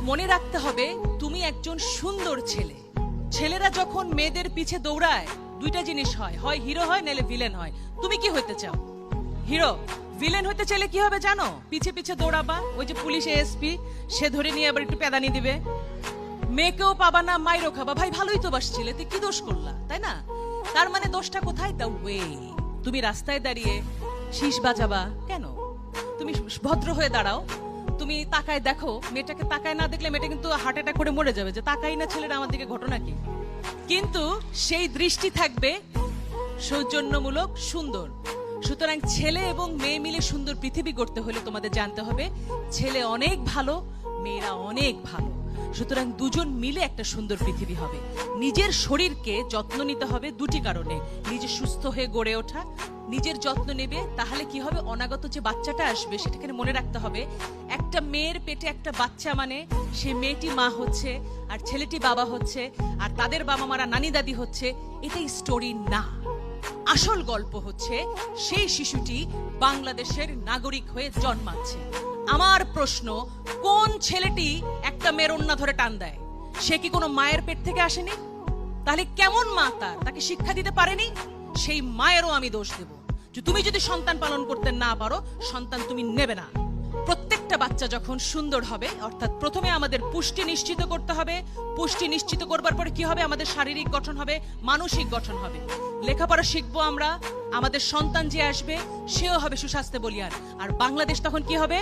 মনে রাখতে হবে তুমি একজন সুন্দর ছেলে। ছেলেরা যখন মেয়েদের পিছে দৌড়ায় দুইটা জিনিস হয়, হয় হিরো হয় নাহলে ভিলেন হয়। তুমি কি হতে চাও? হিরো। ভিলেন হতে চাইলে কি হবে জানো? পিছে পিছে দৌড়াবা, ওই যে পুলিশ এসপি সে ধরে নিয়ে আবার একটু পেদানি দিবে, মেয়েকেও পাবা না, মাইরও খাবা। ভাই ভালোই তো বাসছিলে, তুই কি দোষ করলা, তাই না? তার মানে দোষটা কোথায়? The way. তুমি রাস্তায় দাঁড়িয়ে শীষ বাজাবা কেন? তুমি ভদ্র হয়ে দাঁড়াও, তুমি তাকায় দেখো, মেয়েটাকে তাকায় না দেখলে মেয়েটা কিন্তু হার্ট অ্যাটাক করে মরে যাবে যে তাকাই না ছেলেরা আমার দিকে, ঘটনা কি? কিন্তু সেই দৃষ্টি থাকবে সৌজন্যমূলক, সুন্দর। সুতরাং ছেলে এবং মেয়ে মিলে সুন্দর পৃথিবী গড়তে হলে তোমাদের জানতে হবে ছেলে অনেক ভালো, মেয়েরা অনেক ভালো। সুতরাং দুজন মিলে একটা সুন্দর পৃথিবী হবে। নিজের শরীরকে যত্ন নিতে হবে দুটি কারণে, নিজে সুস্থ হয়ে গড়ে ওঠা, নিজের যত্ন নেবে, তাহলে কি হবে অনাগত যে বাচ্চাটা আসবে সেটাকে মনে রাখতে হবে একটা মেয়ের পেটে একটা বাচ্চা মানে সে মেয়েটি মা হচ্ছে আর ছেলেটি বাবা হচ্ছে আর তাদের বাবা মারা নানি দাদি হচ্ছে। এটাই স্টোরি না, আসল গল্প হচ্ছে সেই শিশুটি বাংলাদেশের নাগরিক হয়ে জন্মাচ্ছে। আমার প্রশ্ন, কোন ছেলেটি একটা মেয়ের ওন্না ধরে টান দেয়? সে কি কোনো মায়ের পেট থেকে আসেনি? তাহলে কেমন মা তাকে শিক্ষা দিতে পারেনি? সেই মায়েরও আমি দোষ দেব যে তুমি যদি সন্তান পালন করতে না পারো, সন্তান তুমি নেবে না। প্রত্যেকটা বাচ্চা যখন সুন্দর হবে, অর্থাৎ প্রথমে আমাদের পুষ্টি নিশ্চিত করতে হবে। পুষ্টি নিশ্চিত করবার পরে কি হবে? আমাদের শারীরিক গঠন হবে, মানসিক গঠন হবে, লেখাপড়া শিখবো আমরা, আমাদের সন্তান যে আসবে সেও হবে সুস্বাস্থ্য বলিয়ান। আর বাংলাদেশ তখন কি হবে?